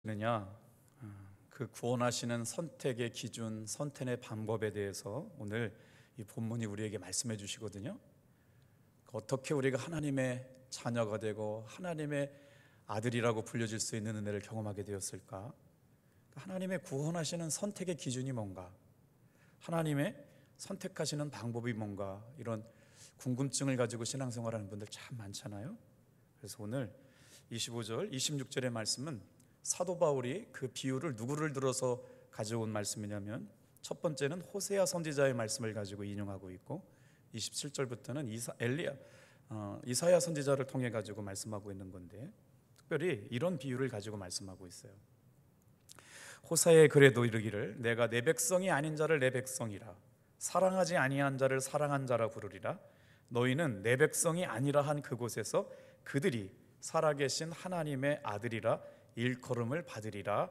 느냐? 그 구원하시는 선택의 기준, 선택의 방법에 대해서 오늘 이 본문이 우리에게 말씀해 주시거든요. 어떻게 우리가 하나님의 자녀가 되고 하나님의 아들이라고 불려질 수 있는 은혜를 경험하게 되었을까? 하나님의 구원하시는 선택의 기준이 뭔가? 하나님의 선택하시는 방법이 뭔가? 이런 궁금증을 가지고 신앙생활하는 분들 참 많잖아요. 그래서 오늘 25절, 26절의 말씀은 사도 바울이 그 비유를 누구를 들어서 가져온 말씀이냐면, 첫 번째는 호세아 선지자의 말씀을 가지고 인용하고 있고, 27절부터는 이사야 선지자를 통해 가지고 말씀하고 있는 건데, 특별히 이런 비유를 가지고 말씀하고 있어요. 호세아의 글에도 이르기를, 내가 내 백성이 아닌 자를 내 백성이라, 사랑하지 아니한 자를 사랑한 자라 부르리라. 너희는 내 백성이 아니라 한 그곳에서 그들이 살아계신 하나님의 아들이라 일컬음을 받으리라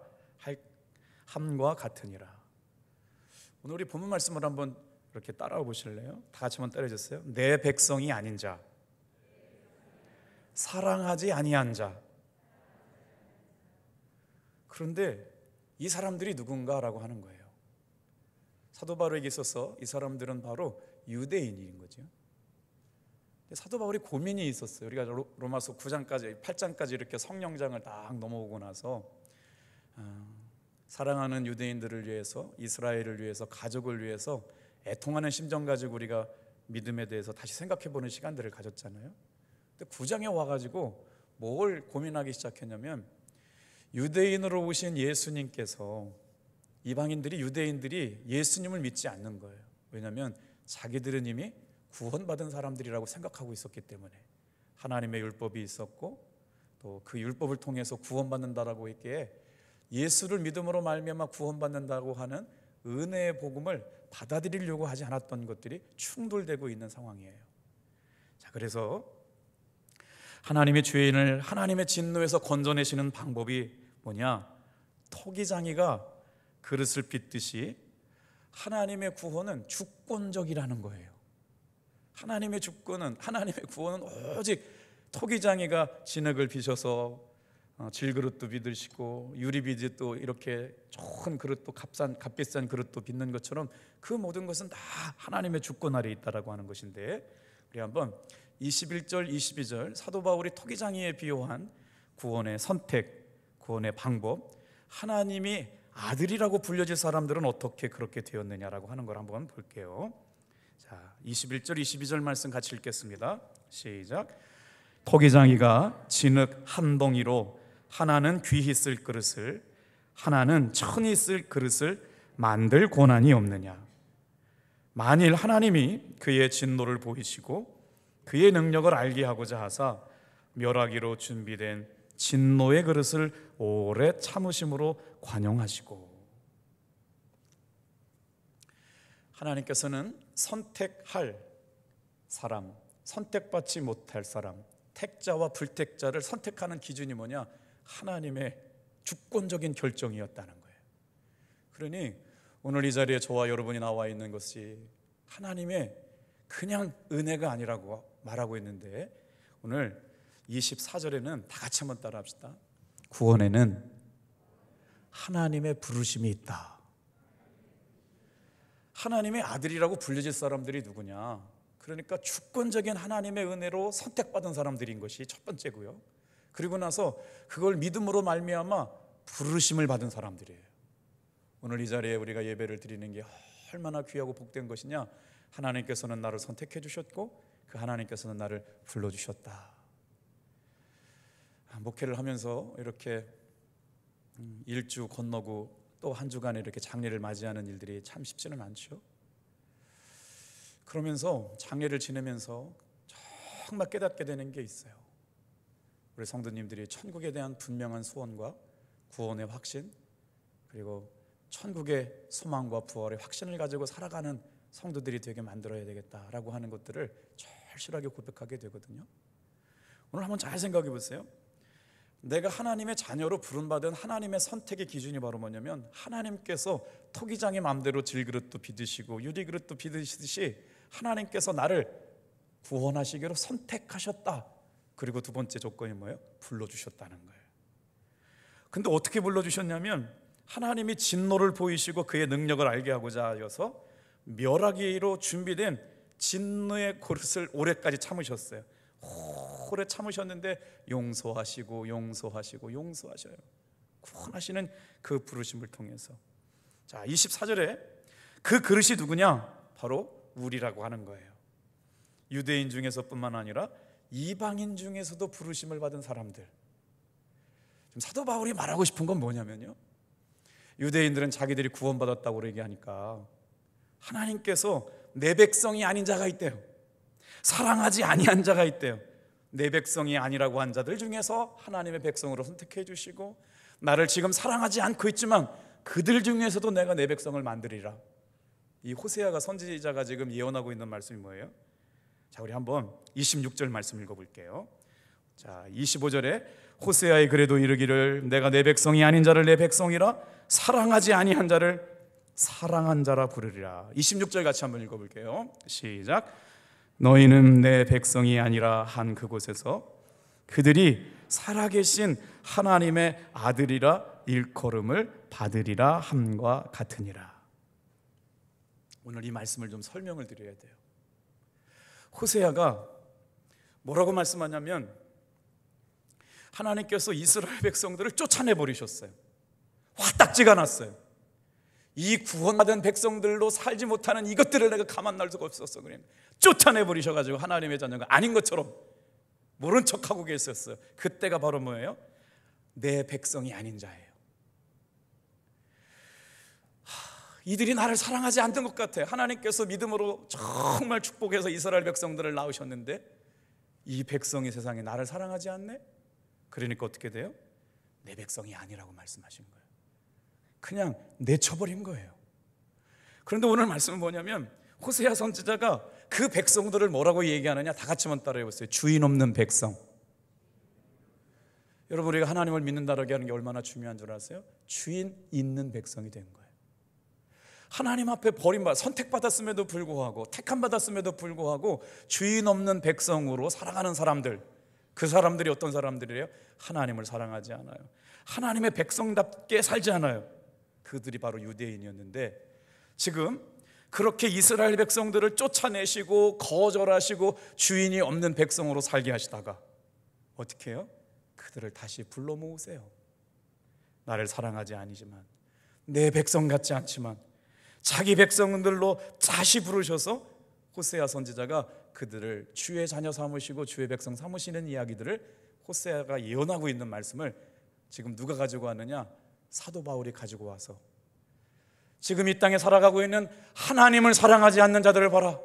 함과 같으니라. 오늘 우리 본문 말씀을 한번 이렇게 따라와 보실래요? 다 같이 한번 따라해주세요. 내 백성이 아닌 자, 사랑하지 아니한 자. 그런데 이 사람들이 누군가라고 하는 거예요. 사도 바울에게 있어서 이 사람들은 바로 유대인인 거죠. 사도 바울이 고민이 있었어요. 우리가 로마서 9장까지 8장까지 이렇게 성령장을 딱 넘어오고 나서 사랑하는 유대인들을 위해서, 이스라엘을 위해서, 가족을 위해서 애통하는 심정 가지고 우리가 믿음에 대해서 다시 생각해보는 시간들을 가졌잖아요. 근데 9장에 와가지고 뭘 고민하기 시작했냐면, 유대인으로 오신 예수님께서 이방인들이, 유대인들이 예수님을 믿지 않는 거예요. 왜냐하면 자기들은 이미 구원받은 사람들이라고 생각하고 있었기 때문에, 하나님의 율법이 있었고 또 그 율법을 통해서 구원받는다라고 했기에 예수를 믿음으로 말미암아 구원받는다고 하는 은혜의 복음을 받아들이려고 하지 않았던 것들이 충돌되고 있는 상황이에요. 자, 그래서 하나님의 죄인을 하나님의 진노에서 건져내시는 방법이 뭐냐? 토기장이가 그릇을 빚듯이 하나님의 구원은 주권적이라는 거예요. 하나님의 주권은, 하나님의 구원은 오직 토기장이가 진흙을 빚어서 질그릇도 빚으시고 유리빚도 이렇게 좋은 그릇도 값비싼 그릇도 빚는 것처럼 그 모든 것은 다 하나님의 주권 아래에 있다라고 하는 것인데, 우리 한번 21절, 22절 사도 바울이 토기장이에 비유한 구원의 선택, 구원의 방법, 하나님이 아들이라고 불려질 사람들은 어떻게 그렇게 되었느냐라고 하는 걸 한번 볼게요. 자, 21절, 22절 말씀 같이 읽겠습니다. 시작. 토기장이가 진흙 한 덩이로 하나는 귀히 쓸 그릇을, 하나는 천히 쓸 그릇을 만들 고난이 없느냐? 만일 하나님이 그의 진노를 보이시고 그의 능력을 알게 하고자 하사 멸하기로 준비된 진노의 그릇을 오래 참으심으로 관용하시고. 하나님께서는 선택할 사람, 선택받지 못할 사람, 택자와 불택자를 선택하는 기준이 뭐냐? 하나님의 주권적인 결정이었다는 거예요. 그러니 오늘 이 자리에 저와 여러분이 나와 있는 것이 하나님의 그냥 은혜가 아니라고 말하고 있는데, 오늘 24절에는 다 같이 한번 따라 합시다. 구원에는 하나님의 부르심이 있다. 하나님의 아들이라고 불려질 사람들이 누구냐? 그러니까 주권적인 하나님의 은혜로 선택받은 사람들인 것이 첫 번째고요. 그리고 나서 그걸 믿음으로 말미암아 부르심을 받은 사람들이에요. 오늘 이 자리에 우리가 예배를 드리는 게 얼마나 귀하고 복된 것이냐? 하나님께서는 나를 선택해 주셨고 그 하나님께서는 나를 불러주셨다. 목회를 하면서 이렇게 일주 건너고 또 한 주간에 이렇게 장례를 맞이하는 일들이 참 쉽지는 않죠. 그러면서 장례를 지내면서 정말 깨닫게 되는 게 있어요. 우리 성도님들이 천국에 대한 분명한 소원과 구원의 확신, 그리고 천국의 소망과 부활의 확신을 가지고 살아가는 성도들이 되게 만들어야 되겠다라고 하는 것들을 절실하게 고백하게 되거든요. 오늘 한번 잘 생각해 보세요. 내가 하나님의 자녀로 부름받은 하나님의 선택의 기준이 바로 뭐냐면, 하나님께서 토기장의 마음대로 질그릇도 빚으시고 유리그릇도 빚으시듯이 하나님께서 나를 구원하시기로 선택하셨다. 그리고 두 번째 조건이 뭐예요? 불러주셨다는 거예요. 근데 어떻게 불러주셨냐면 하나님이 진노를 보이시고 그의 능력을 알게 하고자 하여서 멸하기로 준비된 진노의 그릇을 오래까지 참으셨어요. 오래 참으셨는데 용서하시고 용서하시고 용서하셔요. 구원하시는 그 부르심을 통해서. 자, 24절에 그 그릇이 누구냐? 바로 우리라고 하는 거예요. 유대인 중에서뿐만 아니라 이방인 중에서도 부르심을 받은 사람들. 지금 사도 바울이 말하고 싶은 건 뭐냐면요, 유대인들은 자기들이 구원받았다고 얘기하니까 하나님께서 내 백성이 아닌 자가 있대요. 사랑하지 아니한 자가 있대요. 내 백성이 아니라고 한 자들 중에서 하나님의 백성으로 선택해 주시고, 나를 지금 사랑하지 않고 있지만 그들 중에서도 내가 내 백성을 만들리라. 이 호세아가 선지자가 지금 예언하고 있는 말씀이 뭐예요? 자, 우리 한번 26절 말씀 읽어볼게요. 자, 25절에 호세아의 글에도 이르기를 내가 내 백성이 아닌 자를 내 백성이라, 사랑하지 아니한 자를 사랑한 자라 부르리라. 26절 같이 한번 읽어볼게요. 시작. 너희는 내 백성이 아니라 한 그곳에서 그들이 살아계신 하나님의 아들이라 일컬음을 받으리라 함과 같으니라. 오늘 이 말씀을 좀 설명을 드려야 돼요. 호세아가 뭐라고 말씀하냐면 하나님께서 이스라엘 백성들을 쫓아내 버리셨어요. 화딱지가 났어요. 이 구원받은 백성들로 살지 못하는 이것들을 내가 가만 놔둘 수가 없었어. 그냥 쫓아내 버리셔가지고 하나님의 자녀가 아닌 것처럼 모른 척하고 계셨어요. 그때가 바로 뭐예요? 내 백성이 아닌 자예요. 이들이 나를 사랑하지 않던 것 같아요. 하나님께서 믿음으로 정말 축복해서 이스라엘 백성들을 낳으셨는데 이 백성이 세상에 나를 사랑하지 않네? 그러니까 어떻게 돼요? 내 백성이 아니라고 말씀하신 거예요. 그냥 내쳐버린 거예요. 그런데 오늘 말씀은 뭐냐면 호세아 선지자가 그 백성들을 뭐라고 얘기하느냐? 다 같이 한번 따라해 보세요. 주인 없는 백성. 여러분, 우리가 하나님을 믿는다라고 하는 게 얼마나 중요한 줄 아세요? 주인 있는 백성이 된 거예요. 하나님 앞에 버림받아 선택받았음에도 불구하고, 택함받았음에도 불구하고 주인 없는 백성으로 살아가는 사람들, 그 사람들이 어떤 사람들이에요? 하나님을 사랑하지 않아요. 하나님의 백성답게 살지 않아요. 그들이 바로 유대인이었는데, 지금 그렇게 이스라엘 백성들을 쫓아내시고 거절하시고 주인이 없는 백성으로 살게 하시다가 어떻게 해요? 그들을 다시 불러 모으세요. 나를 사랑하지 아니지만, 내 백성 같지 않지만 자기 백성들로 다시 부르셔서 호세아 선지자가 그들을 주의 자녀 삼으시고 주의 백성 삼으시는 이야기들을 호세아가 예언하고 있는 말씀을 지금 누가 가지고 왔느냐? 사도 바울이 가지고 와서 지금 이 땅에 살아가고 있는 하나님을 사랑하지 않는 자들을 봐라,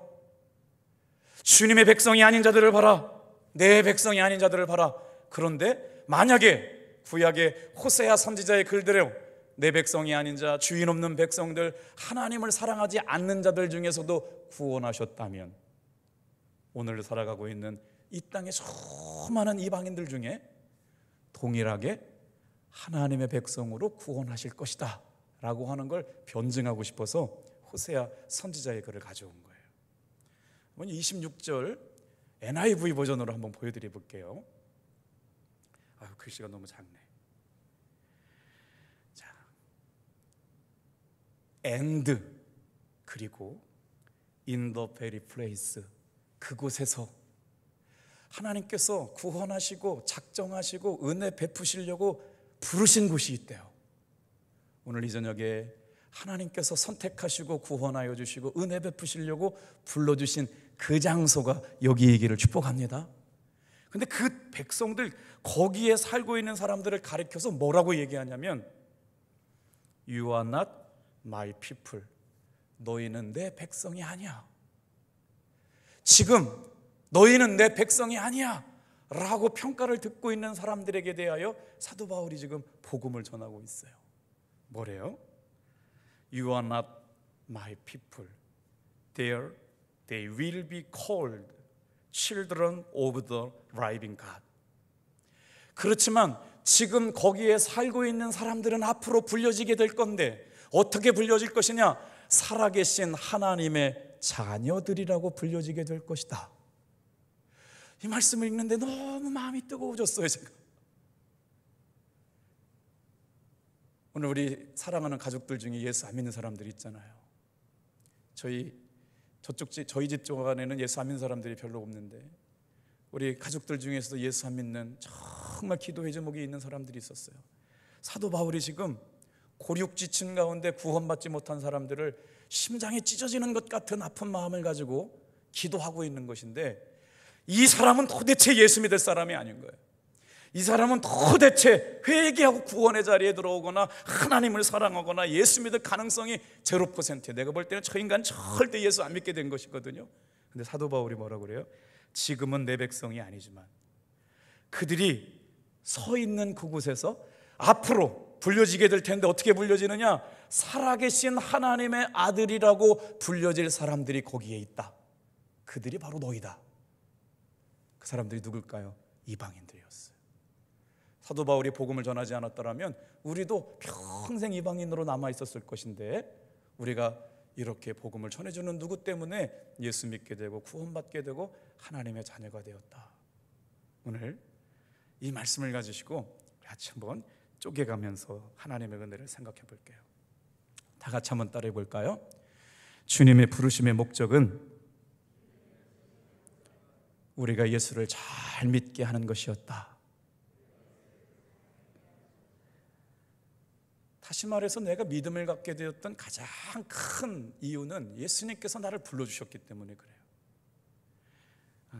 주님의 백성이 아닌 자들을 봐라, 내 백성이 아닌 자들을 봐라. 그런데 만약에 구약의 호세아 선지자의 글대로 내 백성이 아닌 자, 주인 없는 백성들, 하나님을 사랑하지 않는 자들 중에서도 구원하셨다면 오늘 살아가고 있는 이 땅의 수많은 이방인들 중에 동일하게 하나님의 백성으로 구원하실 것이다 라고 하는 걸 변증하고 싶어서 호세아 선지자의 글을 가져온 거예요. 26절 NIV 버전으로 한번 보여드려 볼게요. 글씨가 너무 작네. 자, and 그리고 in the very place, 그곳에서 하나님께서 구원하시고 작정하시고 은혜 베푸시려고 부르신 곳이 있대요. 오늘 이 저녁에 하나님께서 선택하시고 구원하여 주시고 은혜 베푸시려고 불러주신 그 장소가 여기이기를 축복합니다. 근데 그 백성들, 거기에 살고 있는 사람들을 가리켜서 뭐라고 얘기하냐면 You are not my people. 너희는 내 백성이 아니야. 지금 너희는 내 백성이 아니야 라고 평가를 듣고 있는 사람들에게 대하여 사도 바울이 지금 복음을 전하고 있어요. 뭐래요? You are not my people. There they will be called children of the living God. 그렇지만 지금 거기에 살고 있는 사람들은 앞으로 불려지게 될 건데 어떻게 불려질 것이냐? 살아계신 하나님의 자녀들이라고 불려지게 될 것이다. 이 말씀을 읽는데 너무 마음이 뜨거워졌어요. 제가 오늘 우리 사랑하는 가족들 중에 예수 안 믿는 사람들이 있잖아요. 저희 집 쪽 안에는 예수 안 믿는 사람들이 별로 없는데 우리 가족들 중에서도 예수 안 믿는 정말 기도의 제목이 있는 사람들이 있었어요. 사도 바울이 지금 고륙지친 가운데 구원받지 못한 사람들을 심장이 찢어지는 것 같은 아픈 마음을 가지고 기도하고 있는 것인데, 이 사람은 도대체 예수 믿을 사람이 아닌 거예요. 이 사람은 도대체 회개하고 구원의 자리에 들어오거나 하나님을 사랑하거나 예수 믿을 가능성이 0%예요. 내가 볼 때는 저 인간 절대 예수 안 믿게 된 것이거든요. 근데 사도 바울이 뭐라고 그래요? 지금은 내 백성이 아니지만 그들이 서 있는 그곳에서 앞으로 불려지게 될 텐데, 어떻게 불려지느냐? 살아계신 하나님의 아들이라고 불려질 사람들이 거기에 있다. 그들이 바로 너희다. 그 사람들이 누굴까요? 이방인들이었어요. 사도 바울이 복음을 전하지 않았더라면 우리도 평생 이방인으로 남아있었을 것인데, 우리가 이렇게 복음을 전해주는 누구 때문에 예수 믿게 되고 구원받게 되고 하나님의 자녀가 되었다. 오늘 이 말씀을 가지시고 같이 한번 쪼개가면서 하나님의 은혜를 생각해 볼게요. 다 같이 한번 따라해 볼까요? 주님의 부르심의 목적은 우리가 예수를 잘 믿게 하는 것이었다. 다시 말해서 내가 믿음을 갖게 되었던 가장 큰 이유는 예수님께서 나를 불러주셨기 때문에 그래요.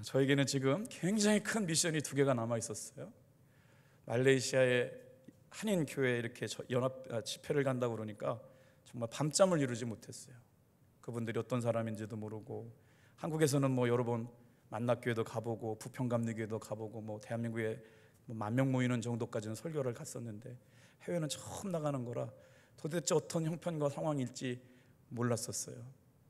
저에게는 지금 굉장히 큰 미션이 2개가 남아 있었어요. 말레이시아의 한인 교회에 이렇게 연합 집회를 간다고 그러니까 정말 밤잠을 이루지 못했어요. 그분들이 어떤 사람인지도 모르고, 한국에서는 뭐 여러 번 만납교회도 가보고 부평감리교회도 가보고 뭐 대한민국에 10,000명 모이는 정도까지는 설교를 갔었는데, 해외는 처음 나가는 거라 도대체 어떤 형편과 상황일지 몰랐었어요.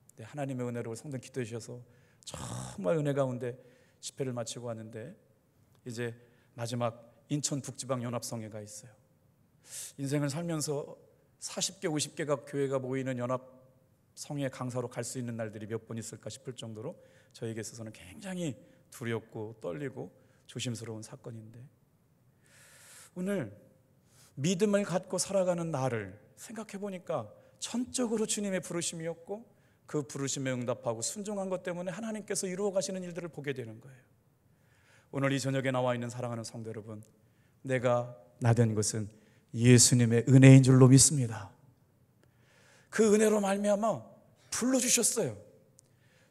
근데 하나님의 은혜로 성도 기도해 주셔서 정말 은혜 가운데 집회를 마치고 왔는데, 이제 마지막 인천 북지방 연합성회가 있어요. 인생을 살면서 40개 50개가 교회가 모이는 연합성회 강사로 갈 수 있는 날들이 몇 번 있을까 싶을 정도로 저에게 있어서는 굉장히 두렵고 떨리고 조심스러운 사건인데, 오늘 믿음을 갖고 살아가는 나를 생각해 보니까 전적으로 주님의 부르심이었고, 그 부르심에 응답하고 순종한 것 때문에 하나님께서 이루어 가시는 일들을 보게 되는 거예요. 오늘 이 저녁에 나와 있는 사랑하는 성도 여러분, 내가 나 된 것은 예수님의 은혜인 줄로 믿습니다. 그 은혜로 말미암아 불러주셨어요.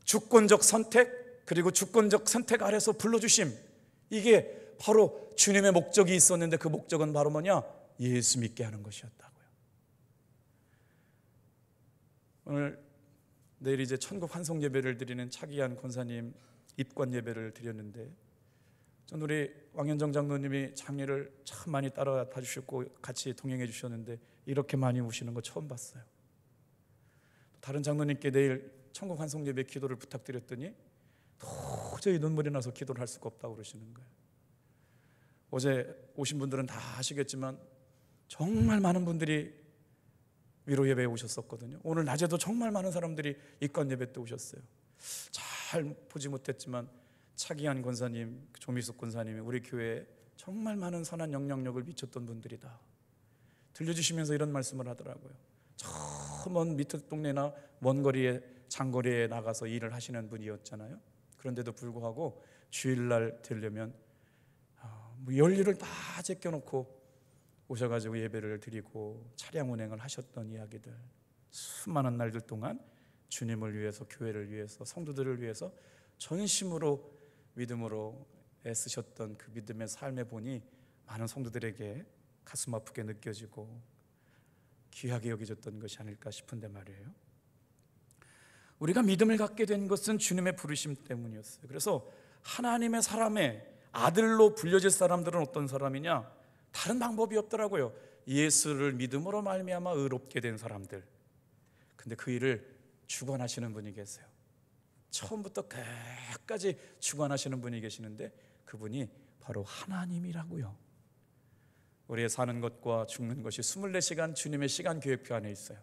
주권적 선택, 그리고 주권적 선택 아래서 불러주심, 이게 바로 주님의 목적이 있었는데, 그 목적은 바로 뭐냐? 예수 믿게 하는 것이었다고요. 오늘 내일 이제 천국 환송 예배를 드리는 차기한 권사님 입관 예배를 드렸는데, 전 우리 왕현정 장로님이 장례를 참 많이 따라와 주셨고 같이 동행해 주셨는데, 이렇게 많이 우시는 거 처음 봤어요. 다른 장로님께 내일 천국 환송 예배 기도를 부탁드렸더니 도저히 눈물이 나서 기도를 할 수가 없다고 그러시는 거예요. 어제 오신 분들은 다 아시겠지만 정말 많은 분들이 위로 예배에 오셨었거든요. 오늘 낮에도 정말 많은 사람들이 입관 예배 때 오셨어요. 잘 보지 못했지만 차기한 권사님, 조미숙 권사님이 우리 교회에 정말 많은 선한 영향력을 미쳤던 분들이다. 들려주시면서 이런 말씀을 하더라고요. 저 먼 밑에 동네나 먼 거리에 장거리에 나가서 일을 하시는 분이었잖아요. 그런데도 불구하고 주일날 되려면 연료를 다 제껴놓고 오셔가지고 예배를 드리고 차량 운행을 하셨던 이야기들, 수많은 날들 동안 주님을 위해서, 교회를 위해서, 성도들을 위해서 전심으로 믿음으로 애쓰셨던 그 믿음의 삶에 보니 많은 성도들에게 가슴 아프게 느껴지고 귀하게 여겨졌던 것이 아닐까 싶은데 말이에요. 우리가 믿음을 갖게 된 것은 주님의 부르심 때문이었어요. 그래서 하나님의 사람의 아들로 불려질 사람들은 어떤 사람이냐? 다른 방법이 없더라고요. 예수를 믿음으로 말미암아 의롭게 된 사람들. 근데 그 일을 주관하시는 분이 계세요. 처음부터 끝까지 주관하시는 분이 계시는데, 그분이 바로 하나님이라고요. 우리의 사는 것과 죽는 것이 24시간 주님의 시간 계획표 안에 있어요.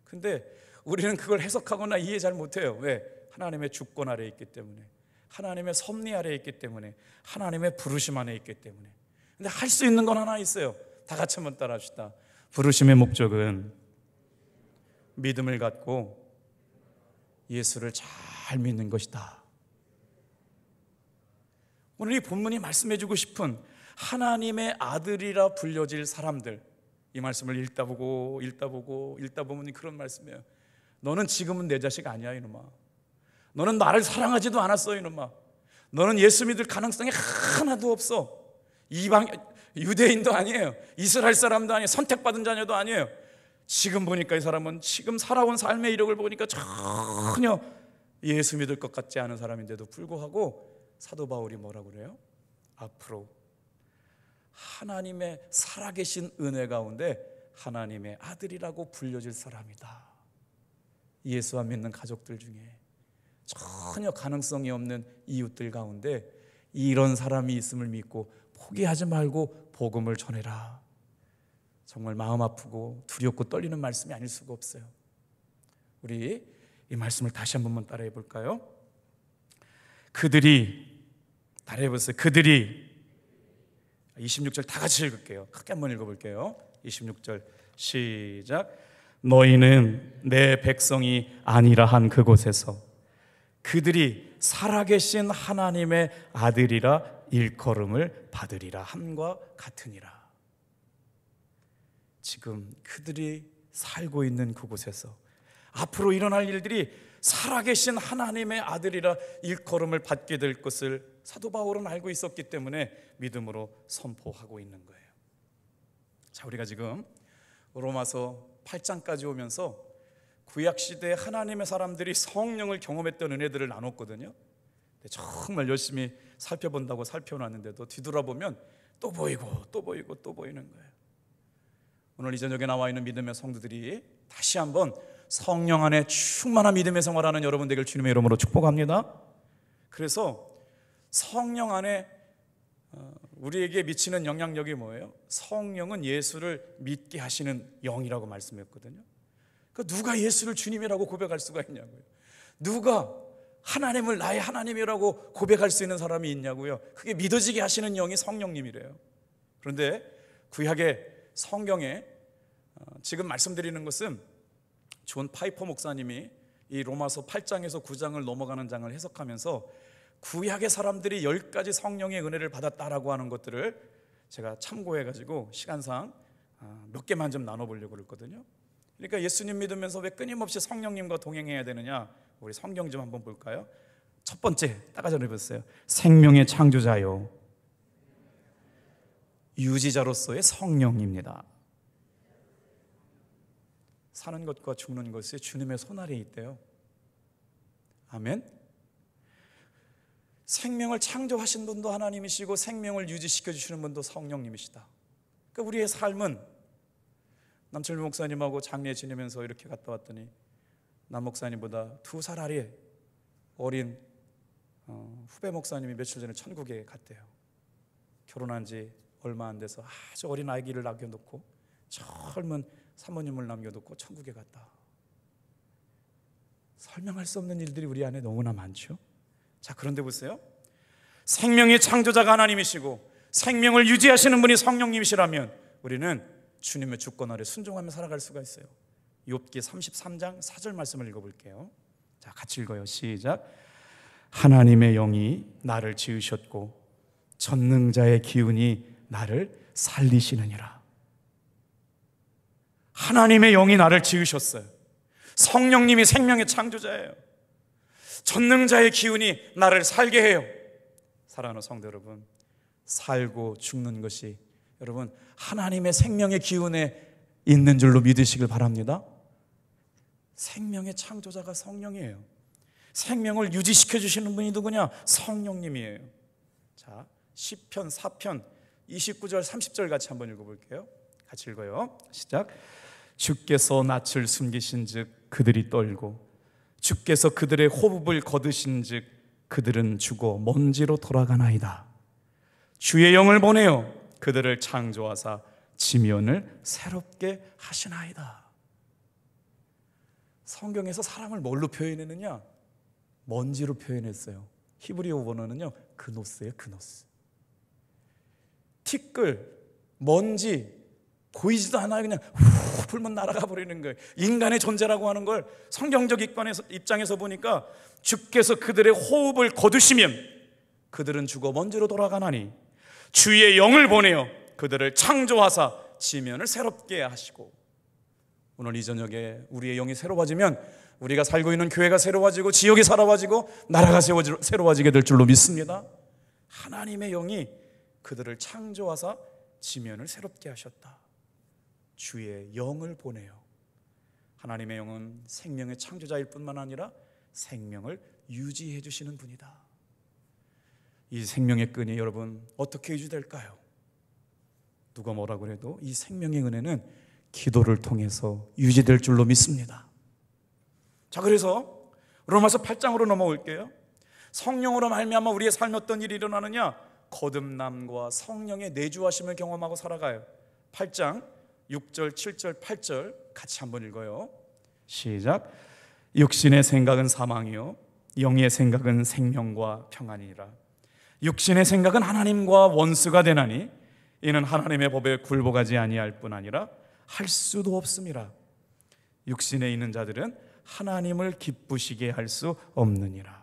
근데 우리는 그걸 해석하거나 이해 잘 못해요. 왜? 하나님의 주권 아래에 있기 때문에, 하나님의 섭리 아래에 있기 때문에, 하나님의 부르심 안에 있기 때문에. 근데 할 수 있는 건 하나 있어요. 다 같이 한번 따라 합시다. 부르심의 목적은 믿음을 갖고 예수를 잘 믿는 것이다. 오늘 이 본문이 말씀해주고 싶은 하나님의 아들이라 불려질 사람들, 이 말씀을 읽다 보면 그런 말씀이에요. 너는 지금은 내 자식 아니야 이놈아. 너는 나를 사랑하지도 않았어 이놈아. 너는 예수 믿을 가능성이 하나도 없어. 유대인도 아니에요. 이스라엘 사람도 아니에요. 선택받은 자녀도 아니에요. 지금 보니까 이 사람은 지금 살아온 삶의 이력을 보니까 전혀 예수 믿을 것 같지 않은 사람인데도 불구하고 사도 바울이 뭐라고 그래요? 앞으로 하나님의 살아계신 은혜 가운데 하나님의 아들이라고 불려질 사람이다. 예수 안 믿는 가족들 중에 전혀 가능성이 없는 이웃들 가운데 이런 사람이 있음을 믿고 포기하지 말고 복음을 전해라. 정말 마음 아프고 두렵고 떨리는 말씀이 아닐 수가 없어요. 우리 이 말씀을 다시 한 번만 따라해 볼까요? 따라해 보세요. 그들이 26절 다 같이 읽을게요. 크게 한번 읽어볼게요. 26절 시작. 너희는 내 백성이 아니라 한 그곳에서 그들이 살아계신 하나님의 아들이라 일컬음을 받으리라 함과 같으니라. 지금 그들이 살고 있는 그곳에서 앞으로 일어날 일들이 살아계신 하나님의 아들이라 일컬음을 받게 될 것을 사도 바울은 알고 있었기 때문에 믿음으로 선포하고 있는 거예요. 자, 우리가 지금 로마서 8장까지 오면서 구약시대에 하나님의 사람들이 성령을 경험했던 은혜들을 나눴거든요. 정말 열심히 살펴본다고 살펴놨는데도 뒤돌아보면 또 보이고 또 보이고 또 보이는 거예요. 오늘 이 저녁에 나와 있는 믿음의 성도들이 다시 한번 성령 안에 충만한 믿음의 생활하는 여러분 되길 주님의 이름으로 축복합니다. 그래서 성령 안에 우리에게 미치는 영향력이 뭐예요? 성령은 예수를 믿게 하시는 영이라고 말씀했거든요. 그러니까 누가 예수를 주님이라고 고백할 수가 있냐고요. 누가 하나님을 나의 하나님이라고 고백할 수 있는 사람이 있냐고요. 그게 믿어지게 하시는 영이 성령님이래요. 그런데 구약의 성경에 지금 말씀드리는 것은 존 파이퍼 목사님이 이 로마서 8장에서 9장을 넘어가는 장을 해석하면서 구약의 사람들이 10가지 성령의 은혜를 받았다라고 하는 것들을 제가 참고해가지고 시간상 몇 개만 좀 나눠보려고 그랬거든요. 그러니까 예수님 믿으면서 왜 끊임없이 성령님과 동행해야 되느냐, 우리 성경 좀 한번 볼까요? 첫 번째 따가져 보세요. 생명의 창조자요 유지자로서의 성령입니다. 사는 것과 죽는 것이 주님의 손 아래에 있대요. 아멘. 생명을 창조하신 분도 하나님이시고 생명을 유지시켜 주시는 분도 성령님이시다. 그러니까 우리의 삶은, 남철민 목사님하고 장례 지내면서 이렇게 갔다 왔더니 남 목사님보다 2살 아래 어린 후배 목사님이 며칠 전에 천국에 갔대요. 결혼한 지 얼마 안 돼서 아주 어린 아기를 남겨놓고 젊은 사모님을 남겨놓고 천국에 갔다. 설명할 수 없는 일들이 우리 안에 너무나 많죠. 자, 그런데 보세요. 생명의 창조자가 하나님이시고 생명을 유지하시는 분이 성령님이시라면 우리는 주님의 주권 아래 순종하며 살아갈 수가 있어요. 욥기 33장 4절 말씀을 읽어볼게요. 자, 같이 읽어요. 시작. 하나님의 영이 나를 지으셨고 전능자의 기운이 나를 살리시느니라. 하나님의 영이 나를 지으셨어요. 성령님이 생명의 창조자예요. 전능자의 기운이 나를 살게 해요. 사랑하는 성도 여러분, 살고 죽는 것이 여러분 하나님의 생명의 기운에 있는 줄로 믿으시길 바랍니다. 생명의 창조자가 성령이에요. 생명을 유지시켜 주시는 분이 누구냐? 성령님이에요. 자, 시편 4편 29절 30절 같이 한번 읽어볼게요. 같이 읽어요. 시작. 주께서 낯을 숨기신즉 그들이 떨고 주께서 그들의 호흡을 거두신즉 그들은 죽어 먼지로 돌아가나이다. 주의 영을 보내어 그들을 창조하사 지면을 새롭게 하시나이다. 성경에서 사람을 뭘로 표현했느냐? 먼지로 표현했어요. 히브리어 원어는요 그노스예요. 그노스. 티끌, 먼지, 보이지도 않아요. 그냥 불면 날아가 버리는 거예요. 인간의 존재라고 하는 걸 성경적 입장에서 보니까 주께서 그들의 호흡을 거두시면 그들은 죽어 먼지로 돌아가나니 주의 영을 보내어 그들을 창조하사 지면을 새롭게 하시고. 오늘 이 저녁에 우리의 영이 새로워지면 우리가 살고 있는 교회가 새로워지고 지역이 새로워지고 나라가 새로워지게 될 줄로 믿습니다. 하나님의 영이 그들을 창조하사 지면을 새롭게 하셨다. 주의 영을 보내요. 하나님의 영은 생명의 창조자일 뿐만 아니라 생명을 유지해 주시는 분이다. 이 생명의 끈이 여러분 어떻게 유지될까요? 누가 뭐라고 해도 이 생명의 은혜는 기도를 통해서 유지될 줄로 믿습니다. 자, 그래서 로마서 8장으로 넘어올게요. 성령으로 말미암아 우리의 삶에 어떤 일이 일어나느냐? 거듭남과 성령의 내주하심을 경험하고 살아가요. 8장 6절, 7절, 8절 같이 한번 읽어요. 시작. 육신의 생각은 사망이요 영의 생각은 생명과 평안이니라. 육신의 생각은 하나님과 원수가 되나니 이는 하나님의 법에 굴복하지 아니할 뿐 아니라 할 수도 없음이라. 육신에 있는 자들은 하나님을 기쁘시게 할 수 없느니라.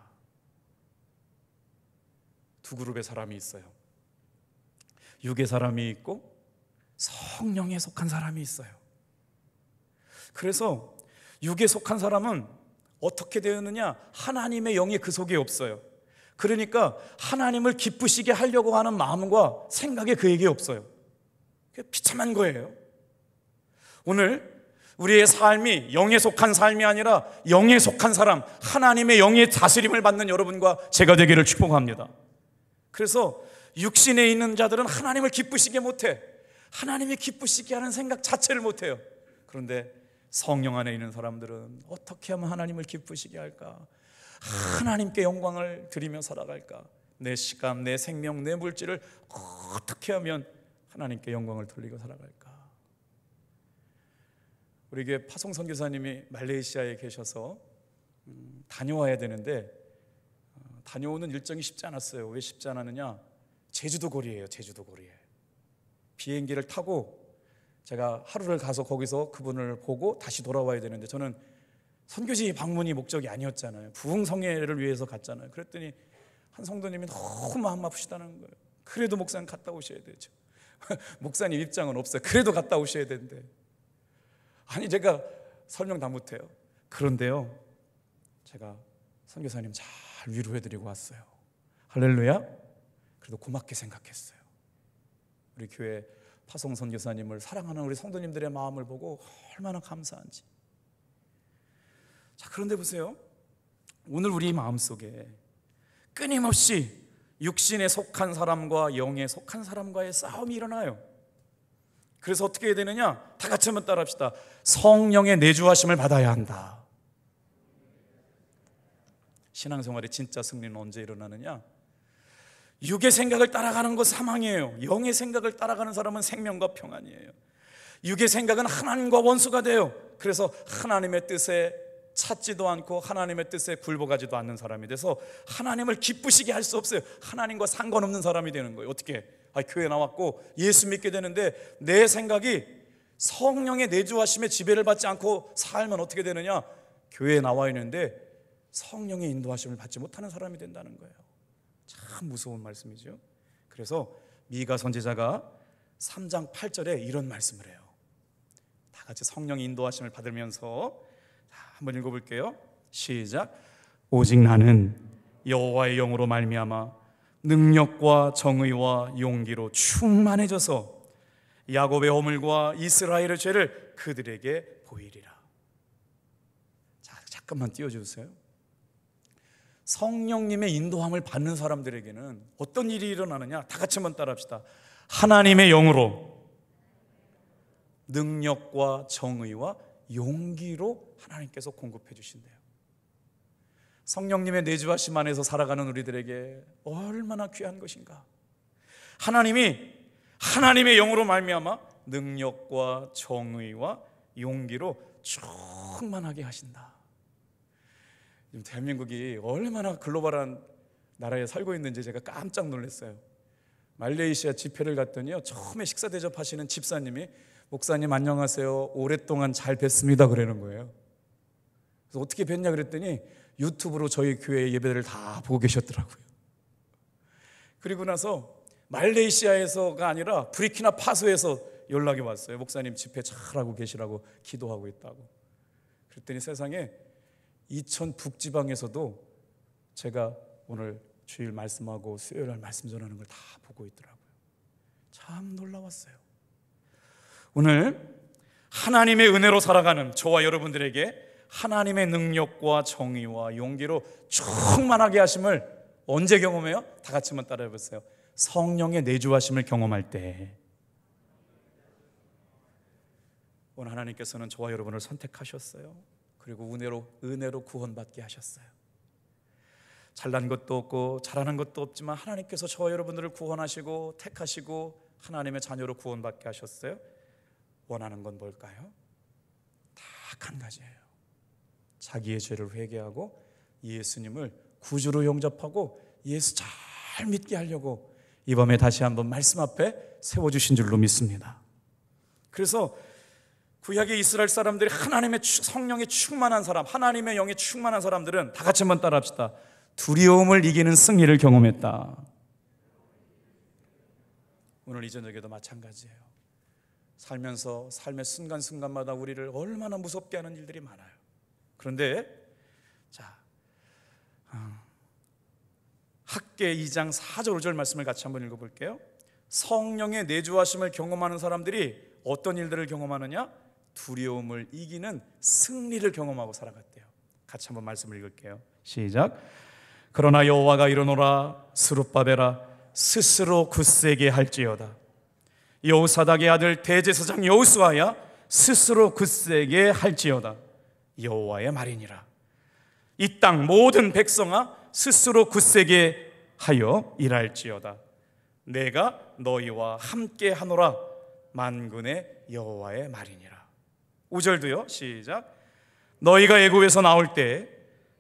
두 그룹의 사람이 있어요. 육의 사람이 있고 성령에 속한 사람이 있어요. 그래서 육에 속한 사람은 어떻게 되었느냐? 하나님의 영이 그 속에 없어요. 그러니까 하나님을 기쁘시게 하려고 하는 마음과 생각이 그에게 없어요. 비참한 거예요. 오늘 우리의 삶이 영에 속한 삶이 아니라 영에 속한 사람, 하나님의 영의 다스림을 받는 여러분과 제가 되기를 축복합니다. 그래서 육신에 있는 자들은 하나님을 기쁘시게 못해. 하나님이 기쁘시게 하는 생각 자체를 못해요. 그런데 성령 안에 있는 사람들은 어떻게 하면 하나님을 기쁘시게 할까? 하나님께 영광을 드리며 살아갈까? 내 시간, 내 생명, 내 물질을 어떻게 하면 하나님께 영광을 돌리고 살아갈까? 우리 교회 파송 선교사님이 말레이시아에 계셔서 다녀와야 되는데 다녀오는 일정이 쉽지 않았어요. 왜 쉽지 않았느냐? 제주도 거리예요. 제주도 거리에 비행기를 타고 제가 하루를 가서 거기서 그분을 보고 다시 돌아와야 되는데 저는 선교지 방문이 목적이 아니었잖아요. 부흥성회를 위해서 갔잖아요. 그랬더니 한 성도님이 너무 마음 아프시다는 거예요. 그래도 목사님 갔다 오셔야 되죠. 목사님 입장은 없어요. 그래도 갔다 오셔야 되는데, 아니 제가 설명 다 못해요. 그런데요, 제가 선교사님 잘 위로해드리고 왔어요. 할렐루야. 그래도 고맙게 생각했어요. 우리 교회 파송 선교사님을 사랑하는 우리 성도님들의 마음을 보고 얼마나 감사한지. 자, 그런데 보세요. 오늘 우리 마음속에 끊임없이 육신에 속한 사람과 영에 속한 사람과의 싸움이 일어나요. 그래서 어떻게 해야 되느냐? 다 같이 한번 따라합시다. 성령의 내주하심을 받아야 한다. 신앙생활의 진짜 승리는 언제 일어나느냐? 육의 생각을 따라가는 것 사망이에요. 영의 생각을 따라가는 사람은 생명과 평안이에요. 육의 생각은 하나님과 원수가 돼요. 그래서 하나님의 뜻에 찾지도 않고 하나님의 뜻에 굴복하지도 않는 사람이 돼서 하나님을 기쁘시게 할 수 없어요. 하나님과 상관없는 사람이 되는 거예요. 어떻게? 교회 나왔고 예수 믿게 되는데 내 생각이 성령의 내주하심에 지배를 받지 않고 살면 어떻게 되느냐? 교회에 나와 있는데 성령의 인도하심을 받지 못하는 사람이 된다는 거예요. 참 무서운 말씀이죠. 그래서 미가 선지자가 3장 8절에 이런 말씀을 해요. 다 같이 성령의 인도하심을 받으면서 한번 읽어볼게요. 시작. 오직 나는 여호와의 영으로 말미암아 능력과 정의와 용기로 충만해져서 야곱의 허물과 이스라엘의 죄를 그들에게 보이리라. 자, 잠깐만 띄워주세요. 성령님의 인도함을 받는 사람들에게는 어떤 일이 일어나느냐? 다 같이 한번 따라합시다. 하나님의 영으로 능력과 정의와 용기로 하나님께서 공급해 주신대요. 성령님의 내주하심 안에서 살아가는 우리들에게 얼마나 귀한 것인가. 하나님이 하나님의 영으로 말미암아 능력과 정의와 용기로 충만하게 하신다. 지금 대한민국이 얼마나 글로벌한 나라에 살고 있는지 제가 깜짝 놀랐어요. 말레이시아 집회를 갔더니요, 처음에 식사 대접하시는 집사님이 목사님 안녕하세요. 오랫동안 잘 뵀습니다. 그러는 거예요. 그래서 어떻게 뵀냐 그랬더니 유튜브로 저희 교회 예배를 다 보고 계셨더라고요. 그리고 나서 말레이시아에서가 아니라 부르키나파소에서 연락이 왔어요. 목사님 집회 잘하고 계시라고 기도하고 있다고. 그랬더니 세상에 이천 북지방에서도 제가 오늘 주일 말씀하고 수요일날 말씀 전하는 걸 다 보고 있더라고요. 참 놀라웠어요. 오늘 하나님의 은혜로 살아가는 저와 여러분들에게 하나님의 능력과 정의와 용기로 충만하게 하심을 언제 경험해요? 다 같이 한번 따라해 보세요. 성령의 내주하심을 경험할 때. 오늘 하나님께서는 저와 여러분을 선택하셨어요. 그리고 은혜로 구원받게 하셨어요. 잘난 것도 없고 잘하는 것도 없지만 하나님께서 저와 여러분들을 구원하시고 택하시고 하나님의 자녀로 구원받게 하셨어요. 원하는 건 뭘까요? 딱 한 가지예요. 자기의 죄를 회개하고 예수님을 구주로 영접하고 예수 잘 믿게 하려고 이 밤에 다시 한번 말씀 앞에 세워주신 줄로 믿습니다. 그래서 구약의 이스라엘 사람들이 하나님의 성령에 충만한 사람, 하나님의 영에 충만한 사람들은 다 같이 한번 따라합시다. 두려움을 이기는 승리를 경험했다. 오늘 이 저녁에도 마찬가지예요. 살면서 삶의 순간순간마다 우리를 얼마나 무섭게 하는 일들이 많아요. 그런데 학개 2장 4절 5절 말씀을 같이 한번 읽어볼게요. 성령의 내주하심을 경험하는 사람들이 어떤 일들을 경험하느냐? 두려움을 이기는 승리를 경험하고 살아갔대요. 같이 한번 말씀을 읽을게요. 시작. 그러나 여호와가 이르노라. 스룹바벨아 스스로 굳세게 할지어다. 여호사닥의 아들 대제사장 여호수아야 스스로 굳세게 할지어다. 여호와의 말이니라. 이 땅 모든 백성아 스스로 굳세게 하여 일할지어다. 내가 너희와 함께 하노라. 만군의 여호와의 말이니라. 5절도요. 시작. 너희가 애굽에서 나올 때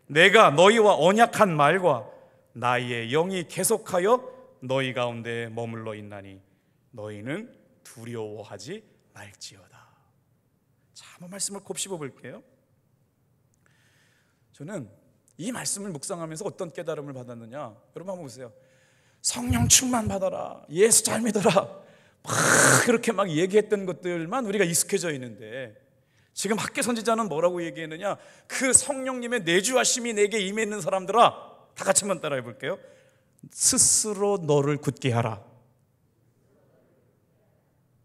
내가 너희와 언약한 말과 나의 영이 계속하여 너희 가운데 머물러 있나니 너희는 두려워하지 말지어다. 자, 한번 말씀을 곱씹어 볼게요. 저는 이 말씀을 묵상하면서 어떤 깨달음을 받았느냐, 여러분 한번 보세요. 성령 충만 받아라, 예수 잘 믿어라, 막 그렇게 막 얘기했던 것들만 우리가 익숙해져 있는데 지금 학개 선지자는 뭐라고 얘기했느냐? 그 성령님의 내주하심이 내게 임해 있는 사람들아, 다 같이 한번 따라해 볼게요. 스스로 너를 굳게 하라.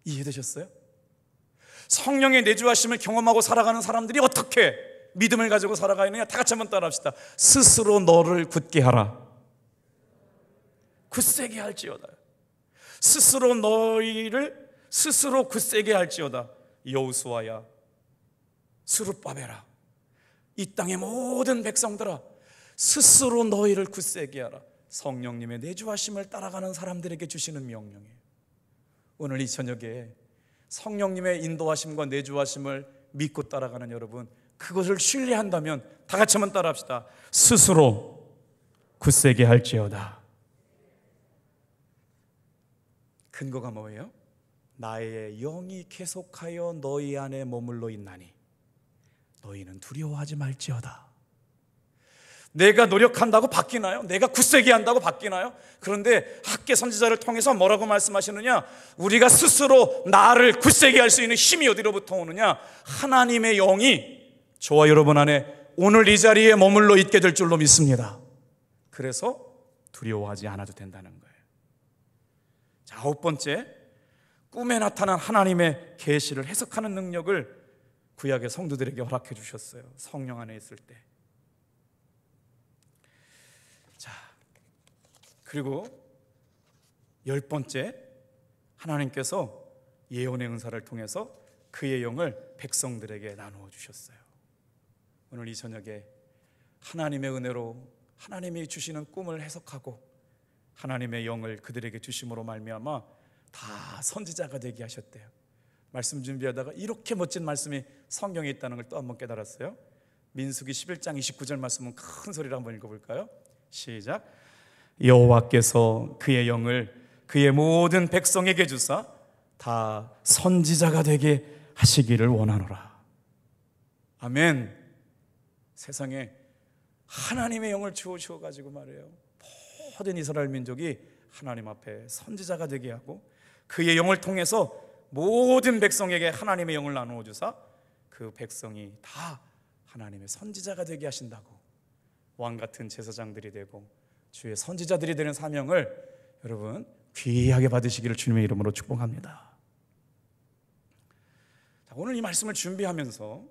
이해되셨어요? 성령의 내주하심을 경험하고 살아가는 사람들이 어떻게 믿음을 가지고 살아가느냐? 다 같이 한번 따라합시다. 스스로 너를 굳게 하라. 굳세게 할지어다. 스스로 너희를 스스로 굳세게 할지어다. 여호수아야, 스룹바벨아, 이 땅의 모든 백성들아, 스스로 너희를 굳세게 하라. 성령님의 내주하심을 따라가는 사람들에게 주시는 명령이에요. 오늘 이 저녁에 성령님의 인도하심과 내주하심을 믿고 따라가는 여러분, 그것을 신뢰한다면 다 같이 한번 따라합시다. 스스로 굳세게 할지어다. 근거가 뭐예요? 나의 영이 계속하여 너희 안에 머물러 있나니 너희는 두려워하지 말지어다. 내가 노력한다고 바뀌나요? 내가 굳세게 한다고 바뀌나요? 그런데 학개 선지자를 통해서 뭐라고 말씀하시느냐? 우리가 스스로 나를 굳세게 할 수 있는 힘이 어디로부터 오느냐? 하나님의 영이 저와 여러분 안에 오늘 이 자리에 머물러 있게 될 줄로 믿습니다. 그래서 두려워하지 않아도 된다는 거예요. 자, 9번째, 꿈에 나타난 하나님의 계시를 해석하는 능력을 구약의 성도들에게 허락해 주셨어요. 성령 안에 있을 때. 자, 그리고 10번째, 하나님께서 예언의 은사를 통해서 그의 영을 백성들에게 나누어 주셨어요. 오늘 이 저녁에 하나님의 은혜로 하나님이 주시는 꿈을 해석하고 하나님의 영을 그들에게 주심으로 말미암아 다 선지자가 되게 하셨대요. 말씀 준비하다가 이렇게 멋진 말씀이 성경에 있다는 걸 또 한번 깨달았어요. 민수기 11장 29절 말씀은 큰 소리로 한번 읽어볼까요? 시작. 여호와께서 그의 영을 그의 모든 백성에게 주사 다 선지자가 되게 하시기를 원하노라. 아멘. 세상에 하나님의 영을 주셔가지고 말이에요, 모든 이스라엘 민족이 하나님 앞에 선지자가 되게 하고 그의 영을 통해서 모든 백성에게 하나님의 영을 나누어 주사 그 백성이 다 하나님의 선지자가 되게 하신다고, 왕같은 제사장들이 되고 주의 선지자들이 되는 사명을 여러분 귀하게 받으시기를 주님의 이름으로 축복합니다. 자, 오늘 이 말씀을 준비하면서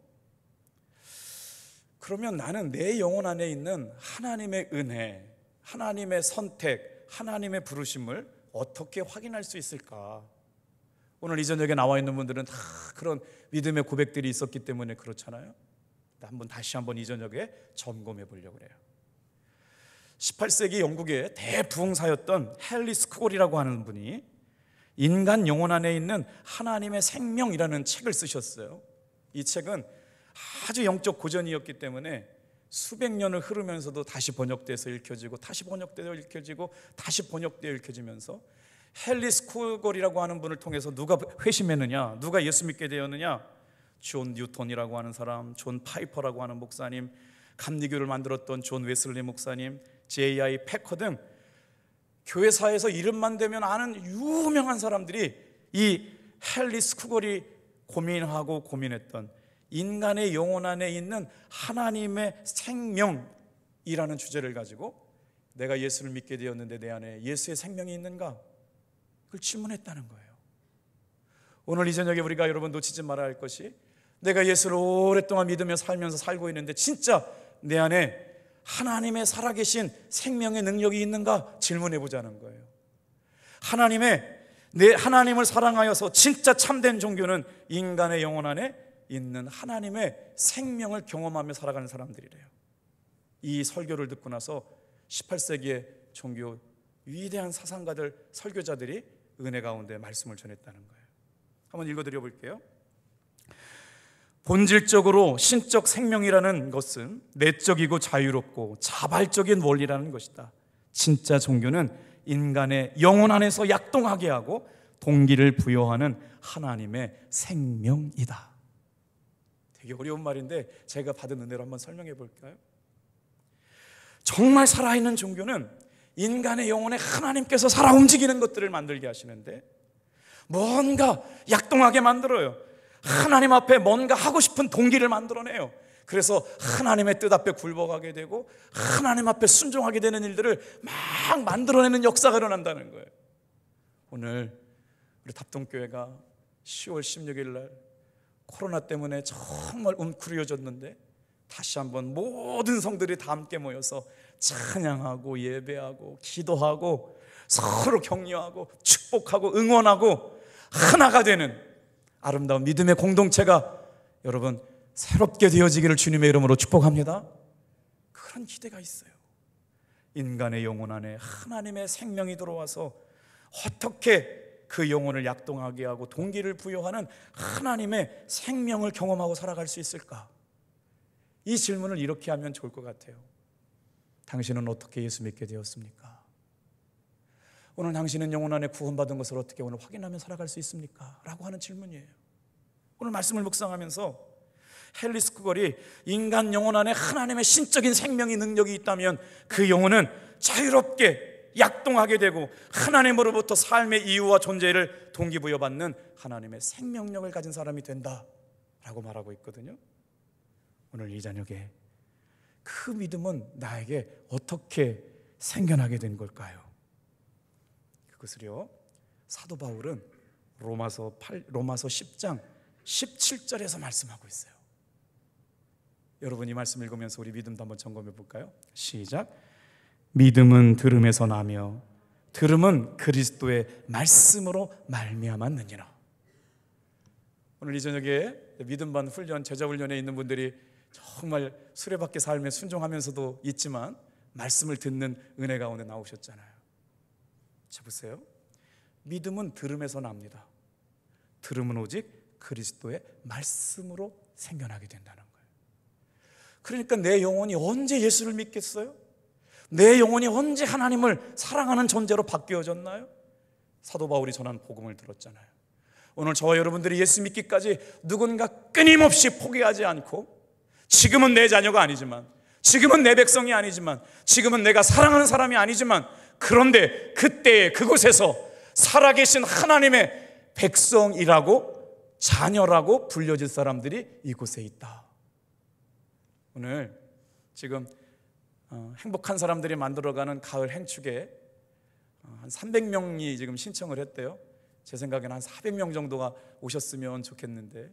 그러면 나는 내 영혼 안에 있는 하나님의 은혜, 하나님의 선택, 하나님의 부르심을 어떻게 확인할 수 있을까? 오늘 이 저녁에 나와 있는 분들은 다 그런 믿음의 고백들이 있었기 때문에 그렇잖아요. 다시 한번 이 저녁에 점검해 보려고 해요. 18세기 영국의 대부흥사였던 헨리 스쿠걸이라고 하는 분이 인간 영혼 안에 있는 하나님의 생명이라는 책을 쓰셨어요. 이 책은 아주 영적 고전이었기 때문에 수백 년을 흐르면서도 다시 번역돼서 읽혀지고 다시 번역돼서 읽혀지고 다시 번역되어 읽혀지면서 헨리 스쿠걸이라고 하는 분을 통해서 누가 회심했느냐, 누가 예수 믿게 되었느냐? 존 뉴턴이라고 하는 사람, 존 파이퍼라고 하는 목사님, 감리교를 만들었던 존 웨슬리 목사님, J.I. 패커 등 교회사에서 이름만 대면 아는 유명한 사람들이 이 헨리 스쿠걸이 고민하고 고민했던 인간의 영혼 안에 있는 하나님의 생명이라는 주제를 가지고 내가 예수를 믿게 되었는데 내 안에 예수의 생명이 있는가? 그걸 질문했다는 거예요. 오늘 이 저녁에 우리가 여러분 놓치지 말아야 할 것이, 내가 예수를 오랫동안 믿으며 살면서 살고 있는데 진짜 내 안에 하나님의 살아계신 생명의 능력이 있는가 질문해 보자는 거예요. 하나님을 사랑하여서 진짜 참된 종교는 인간의 영혼 안에 있는 하나님의 생명을 경험하며 살아가는 사람들이래요. 이 설교를 듣고 나서 18세기의 종교 위대한 사상가들, 설교자들이 은혜 가운데 말씀을 전했다는 거예요. 한번 읽어드려 볼게요. 본질적으로 신적 생명이라는 것은 내적이고 자유롭고 자발적인 원리라는 것이다. 진짜 종교는 인간의 영혼 안에서 약동하게 하고 동기를 부여하는 하나님의 생명이다. 되게 어려운 말인데 제가 받은 은혜로 한번 설명해 볼까요? 정말 살아있는 종교는 인간의 영혼에 하나님께서 살아 움직이는 것들을 만들게 하시는데 뭔가 약동하게 만들어요. 하나님 앞에 뭔가 하고 싶은 동기를 만들어내요. 그래서 하나님의 뜻 앞에 굴복하게 되고 하나님 앞에 순종하게 되는 일들을 막 만들어내는 역사가 일어난다는 거예요. 오늘 우리 답동교회가 10월 16일 날 코로나 때문에 정말 웅크려졌는데 다시 한번 모든 성들이 다 함께 모여서 찬양하고 예배하고 기도하고 서로 격려하고 축복하고 응원하고 하나가 되는 아름다운 믿음의 공동체가 여러분 새롭게 되어지기를 주님의 이름으로 축복합니다. 그런 기대가 있어요. 인간의 영혼 안에 하나님의 생명이 들어와서 어떻게 그 영혼을 약동하게 하고 동기를 부여하는 하나님의 생명을 경험하고 살아갈 수 있을까? 이 질문을 이렇게 하면 좋을 것 같아요. 당신은 어떻게 예수 믿게 되었습니까? 오늘 당신은 영혼 안에 구원받은 것을 어떻게 오늘 확인하며 살아갈 수 있습니까? 라고 하는 질문이에요. 오늘 말씀을 묵상하면서 헨리 스쿠걸이 인간 영혼 안에 하나님의 신적인 생명의 능력이 있다면 그 영혼은 자유롭게 약동하게 되고 하나님으로부터 삶의 이유와 존재를 동기부여받는 하나님의 생명력을 가진 사람이 된다라고 말하고 있거든요. 오늘 이 저녁에 그 믿음은 나에게 어떻게 생겨나게 된 걸까요? 그것을요, 사도 바울은 로마서 10장 17절에서 말씀하고 있어요. 여러분 이 말씀 읽으면서 우리 믿음도 한번 점검해 볼까요? 시작. 믿음은 들음에서 나며 들음은 그리스도의 말씀으로 말미암았느니라. 오늘 이 저녁에 믿음반 훈련, 제자 훈련에 있는 분들이 정말 수레바퀴 삶에 순종하면서도 있지만 말씀을 듣는 은혜 가운데 나오셨잖아요. 자 보세요. 믿음은 들음에서 납니다. 들음은 오직 그리스도의 말씀으로 생겨나게 된다는 거예요. 그러니까 내 영혼이 언제 예수를 믿겠어요? 내 영혼이 언제 하나님을 사랑하는 존재로 바뀌어졌나요? 사도 바울이 전한 복음을 들었잖아요. 오늘 저와 여러분들이 예수 믿기까지 누군가 끊임없이 포기하지 않고, 지금은 내 자녀가 아니지만, 지금은 내 백성이 아니지만, 지금은 내가 사랑하는 사람이 아니지만, 그런데 그때에 그곳에서 살아계신 하나님의 백성이라고, 자녀라고 불려질 사람들이 이곳에 있다. 오늘 지금 행복한 사람들이 만들어가는 가을 행축에 한 300명이 지금 신청을 했대요. 제 생각에는 한 400명 정도가 오셨으면 좋겠는데,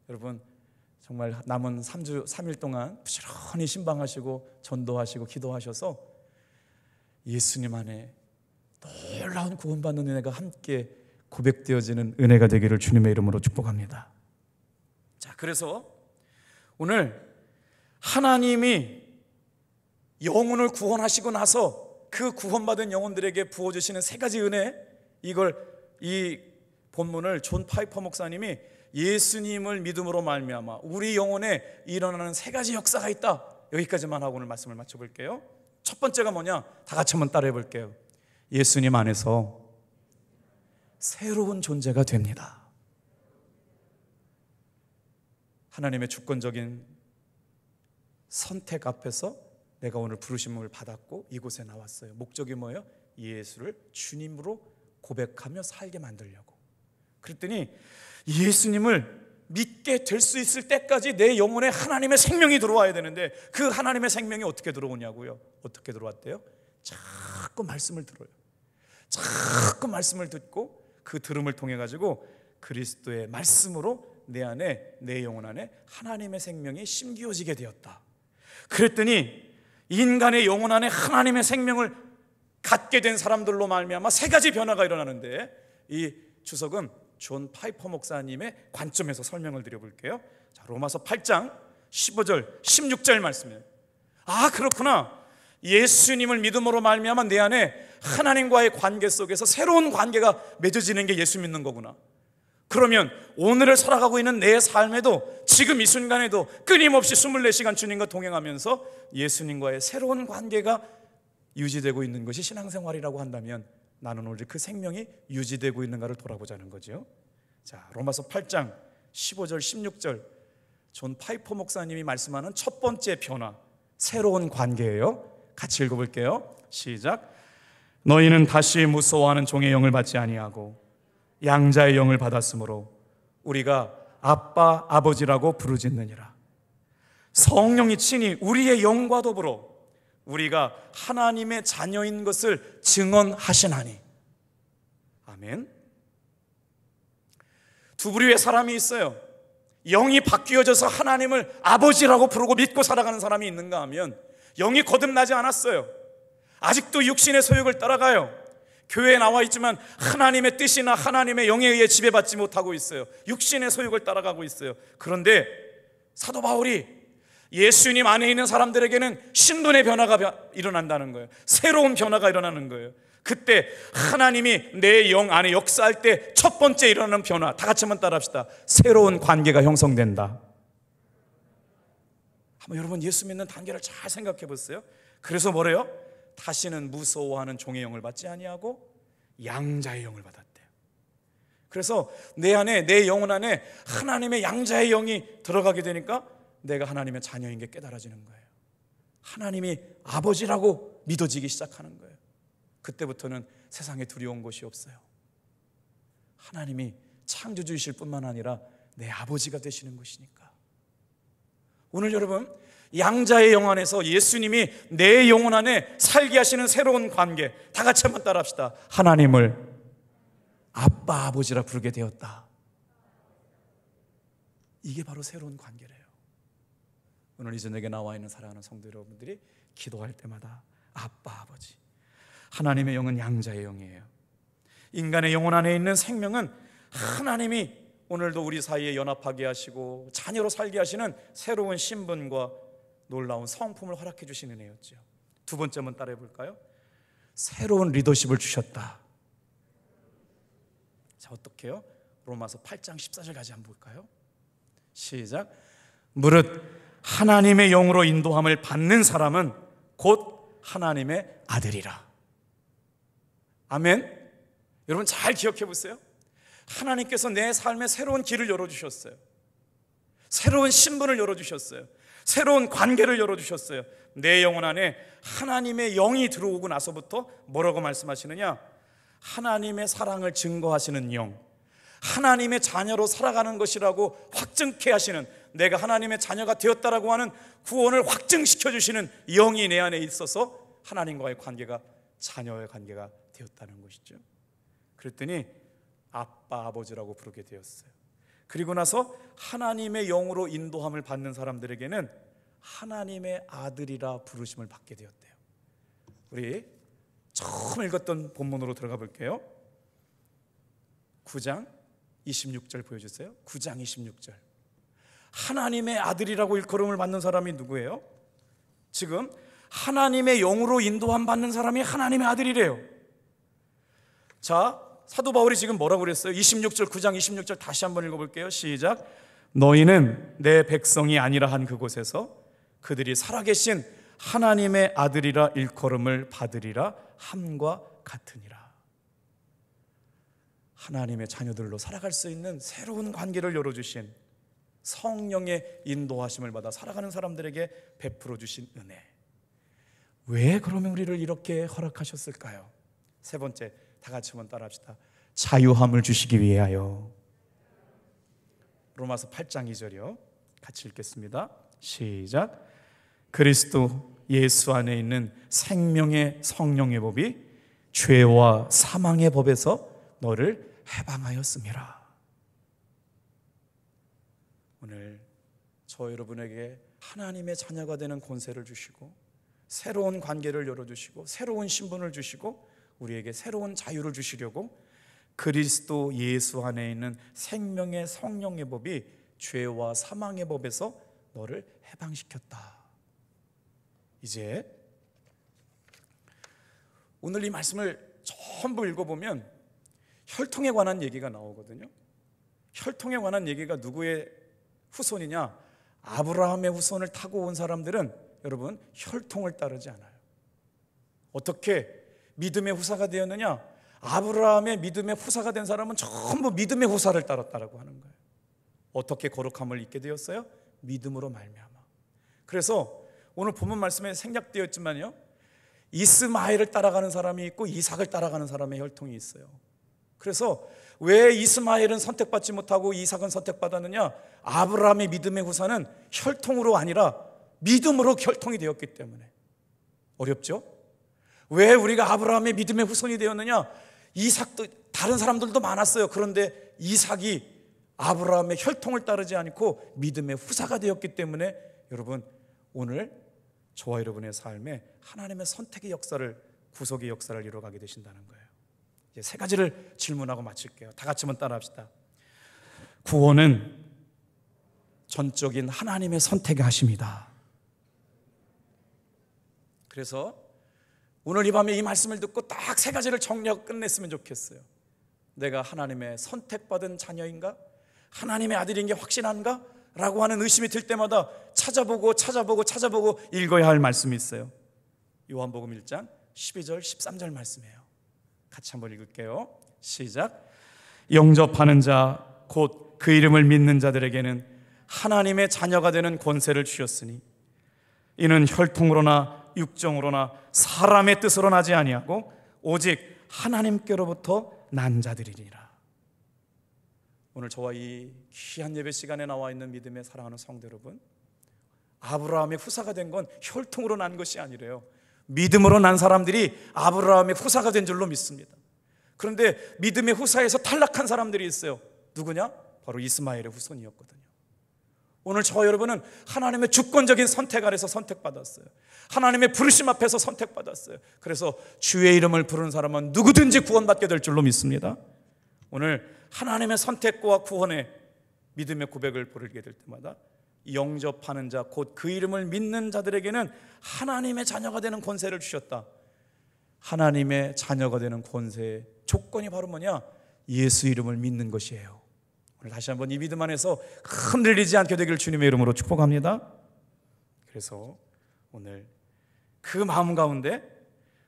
여러분 정말 남은 3일 동안 부지런히 신방하시고 전도하시고 기도하셔서 예수님 안에 놀라운 구원받는 은혜가 함께 고백되어지는 은혜가 되기를 주님의 이름으로 축복합니다. 자, 그래서 오늘 하나님이 영혼을 구원하시고 나서 그 구원받은 영혼들에게 부어주시는 세 가지 은혜, 이 본문을 존 파이퍼 목사님이 예수님을 믿음으로 말미암아 우리 영혼에 일어나는 세 가지 역사가 있다, 여기까지만 하고 오늘 말씀을 마쳐볼게요. 첫 번째가 뭐냐? 다 같이 한번 따라해 볼게요. 예수님 안에서 새로운 존재가 됩니다. 하나님의 주권적인 선택 앞에서 내가 오늘 부르심을 받았고 이곳에 나왔어요. 목적이 뭐예요? 예수를 주님으로 고백하며 살게 만들려고. 그랬더니 예수님을 믿게 될 수 있을 때까지 내 영혼에 하나님의 생명이 들어와야 되는데, 그 하나님의 생명이 어떻게 들어오냐고요? 어떻게 들어왔대요? 자꾸 말씀을 들어요. 자꾸 말씀을 듣고 그 들음을 통해 가지고 그리스도의 말씀으로 내 안에, 내 영혼 안에 하나님의 생명이 심기어지게 되었다. 그랬더니 인간의 영혼 안에 하나님의 생명을 갖게 된 사람들로 말미암아 세 가지 변화가 일어나는데, 이 주석은 존 파이퍼 목사님의 관점에서 설명을 드려볼게요. 자, 로마서 8장 15절 16절 말씀이에요. 아, 그렇구나. 예수님을 믿음으로 말미암아 내 안에 하나님과의 관계 속에서 새로운 관계가 맺어지는 게 예수 믿는 거구나. 그러면 오늘을 살아가고 있는 내 삶에도, 지금 이 순간에도 끊임없이 24시간 주님과 동행하면서 예수님과의 새로운 관계가 유지되고 있는 것이 신앙생활이라고 한다면, 나는 오늘 그 생명이 유지되고 있는가를 돌아보자는 거죠. 자, 로마서 8장 15절 16절 존 파이퍼 목사님이 말씀하는 첫 번째 변화, 새로운 관계예요. 같이 읽어볼게요. 시작. 너희는 다시 무서워하는 종의 영을 받지 아니하고 양자의 영을 받았으므로 우리가 아빠 아버지라고 부르짖느니라. 성령이 친히 우리의 영과 더불어 우리가 하나님의 자녀인 것을 증언하시나니. 아멘. 두 부류의 사람이 있어요. 영이 바뀌어져서 하나님을 아버지라고 부르고 믿고 살아가는 사람이 있는가 하면, 영이 거듭나지 않았어요. 아직도 육신의 소욕을 따라가요. 교회에 나와 있지만 하나님의 뜻이나 하나님의 영에 의해 지배받지 못하고 있어요. 육신의 소욕을 따라가고 있어요. 그런데 사도 바울이 예수님 안에 있는 사람들에게는 신분의 변화가 일어난다는 거예요. 새로운 변화가 일어나는 거예요. 그때 하나님이 내 영 안에 역사할 때 첫 번째 일어나는 변화, 다 같이 한번 따라합시다. 새로운 관계가 형성된다. 한번 여러분 예수 믿는 단계를 잘 생각해 보세요. 그래서 뭐래요? 다시는 무서워하는 종의 영을 받지 아니하고 양자의 영을 받았대요. 그래서 내 안에, 내 영혼 안에 하나님의 양자의 영이 들어가게 되니까 내가 하나님의 자녀인 게 깨달아지는 거예요. 하나님이 아버지라고 믿어지기 시작하는 거예요. 그때부터는 세상에 두려운 것이 없어요. 하나님이 창조주이실 뿐만 아니라 내 아버지가 되시는 것이니까. 오늘 여러분, 양자의 영 안에서 예수님이 내 영혼 안에 살게 하시는 새로운 관계, 다 같이 한번 따라합시다. 하나님을 아빠 아버지라 부르게 되었다. 이게 바로 새로운 관계래요. 오늘 이 저녁에 나와 있는 사랑하는 성도 여러분들이 기도할 때마다 아빠 아버지, 하나님의 영은 양자의 영이에요. 인간의 영혼 안에 있는 생명은 하나님이 오늘도 우리 사이에 연합하게 하시고 자녀로 살게 하시는 새로운 신분과 놀라운 성품을 허락해 주시는 은혜였죠. 두 번째 한번 따라해 볼까요? 새로운 리더십을 주셨다. 자, 어떻게요? 로마서 8장 14절까지 한번 볼까요? 시작. 무릇 하나님의 영으로 인도함을 받는 사람은 곧 하나님의 아들이라. 아멘. 여러분 잘 기억해 보세요. 하나님께서 내 삶에 새로운 길을 열어주셨어요. 새로운 신분을 열어주셨어요. 새로운 관계를 열어주셨어요. 내 영혼 안에 하나님의 영이 들어오고 나서부터 뭐라고 말씀하시느냐? 하나님의 사랑을 증거하시는 영, 하나님의 자녀로 살아가는 것이라고 확증케 하시는, 내가 하나님의 자녀가 되었다라고 하는 구원을 확증시켜 주시는 영이 내 안에 있어서 하나님과의 관계가 자녀의 관계가 되었다는 것이죠. 그랬더니 아빠, 아버지라고 부르게 되었어요. 그리고 나서 하나님의 영으로 인도함을 받는 사람들에게는 하나님의 아들이라 부르심을 받게 되었대요. 우리 처음 읽었던 본문으로 들어가 볼게요. 9장 26절 보여주세요. 9장 26절. 하나님의 아들이라고 일컬음을 받는 사람이 누구예요? 지금 하나님의 영으로 인도함 받는 사람이 하나님의 아들이래요. 자, 사도 바울이 지금 뭐라고 그랬어요? 26절, 9장 26절 다시 한번 읽어볼게요. 시작. 너희는 내 백성이 아니라 한 그곳에서 그들이 살아계신 하나님의 아들이라 일컬음을 받으리라 함과 같으니라. 하나님의 자녀들로 살아갈 수 있는 새로운 관계를 열어주신, 성령의 인도하심을 받아 살아가는 사람들에게 베풀어 주신 은혜. 왜 그러면 우리를 이렇게 허락하셨을까요? 세 번째, 다 같이 한번 따라합시다. 자유함을 주시기 위하여. 로마서 8장 2절이요. 같이 읽겠습니다. 시작. 그리스도 예수 안에 있는 생명의 성령의 법이 죄와 사망의 법에서 너를 해방하였음이라. 오늘 저 여러분에게 하나님의 자녀가 되는 권세를 주시고, 새로운 관계를 열어주시고, 새로운 신분을 주시고, 우리에게 새로운 자유를 주시려고 그리스도 예수 안에 있는 생명의 성령의 법이 죄와 사망의 법에서 너를 해방시켰다. 이제 오늘 이 말씀을 전부 읽어보면 혈통에 관한 얘기가 나오거든요. 혈통에 관한 얘기가 누구의 후손이냐? 아브라함의 후손을 타고 온 사람들은 여러분 혈통을 따르지 않아요. 어떻게 믿음의 후사가 되었느냐? 아브라함의 믿음의 후사가 된 사람은 전부 믿음의 후사를 따랐다라고 하는 거예요. 어떻게 거룩함을 입게 되었어요? 믿음으로 말미암아. 그래서 오늘 본문 말씀에 생략되어 있지만요, 이스마엘을 따라가는 사람이 있고 이삭을 따라가는 사람의 혈통이 있어요. 그래서 왜 이스마엘은 선택받지 못하고 이삭은 선택받았느냐? 아브라함의 믿음의 후사는 혈통으로 아니라 믿음으로 혈통이 되었기 때문에. 어렵죠? 왜 우리가 아브라함의 믿음의 후손이 되었느냐? 이삭도 다른 사람들도 많았어요. 그런데 이삭이 아브라함의 혈통을 따르지 않고 믿음의 후사가 되었기 때문에 여러분 오늘 저와 여러분의 삶에 하나님의 선택의 역사를, 구속의 역사를 이뤄가게 되신다는 거예요. 이제 세 가지를 질문하고 마칠게요. 다 같이 한번 따라합시다. 구원은 전적인 하나님의 선택의 하심이다. 그래서 오늘 이 밤에 이 말씀을 듣고 딱 세 가지를 정리하고 끝냈으면 좋겠어요. 내가 하나님의 선택받은 자녀인가? 하나님의 아들인 게 확신한가? 라고 하는 의심이 들 때마다 찾아보고 읽어야 할 말씀이 있어요. 요한복음 1장 12절 13절 말씀이에요. 같이 한번 읽을게요. 시작. 영접하는 자 곧 그 이름을 믿는 자들에게는 하나님의 자녀가 되는 권세를 주셨으니 이는 혈통으로나 육정으로나 사람의 뜻으로 나지 아니하고 오직 하나님께로부터 난 자들이니라. 오늘 저와 이 귀한 예배 시간에 나와 있는 믿음의 사랑하는 성도 여러분, 아브라함의 후사가 된 건 혈통으로 난 것이 아니래요. 믿음으로 난 사람들이 아브라함의 후사가 된 줄로 믿습니다. 그런데 믿음의 후사에서 탈락한 사람들이 있어요. 누구냐? 바로 이스마엘의 후손이었거든요. 오늘 저 여러분은 하나님의 주권적인 선택 아래서 선택받았어요. 하나님의 부르심 앞에서 선택받았어요. 그래서 주의 이름을 부르는 사람은 누구든지 구원받게 될 줄로 믿습니다. 오늘 하나님의 선택과 구원의 믿음의 고백을 부르게 될 때마다 영접하는 자 곧 그 이름을 믿는 자들에게는 하나님의 자녀가 되는 권세를 주셨다. 하나님의 자녀가 되는 권세의 조건이 바로 뭐냐? 예수 이름을 믿는 것이에요. 오늘 다시 한번 이 믿음 안에서 흔들리지 않게 되기를 주님의 이름으로 축복합니다. 그래서 오늘 그 마음 가운데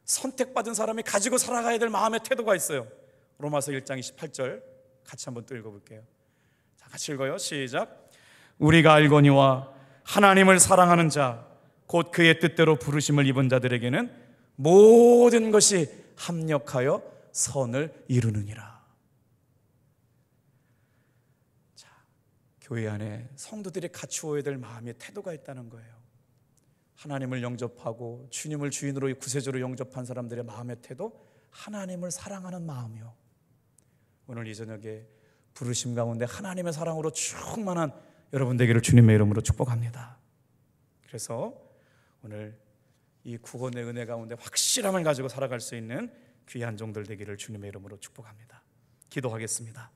선택받은 사람이 가지고 살아가야 될 마음의 태도가 있어요. 로마서 1장 28절 같이 한번 또 읽어볼게요. 자, 같이 읽어요. 시작. 우리가 알거니와 하나님을 사랑하는 자 곧 그의 뜻대로 부르심을 입은 자들에게는 모든 것이 합력하여 선을 이루느니라. 자, 교회 안에 성도들이 갖추어야 될 마음의 태도가 있다는 거예요. 하나님을 영접하고 주님을 주인으로 구세주로 영접한 사람들의 마음의 태도, 하나님을 사랑하는 마음이요. 오늘 이 저녁에 부르심 가운데 하나님의 사랑으로 충만한 여러분 되기를 주님의 이름으로 축복합니다. 그래서 오늘 이 구원의 은혜 가운데 확실함을 가지고 살아갈 수 있는 귀한 종들 되기를 주님의 이름으로 축복합니다. 기도하겠습니다.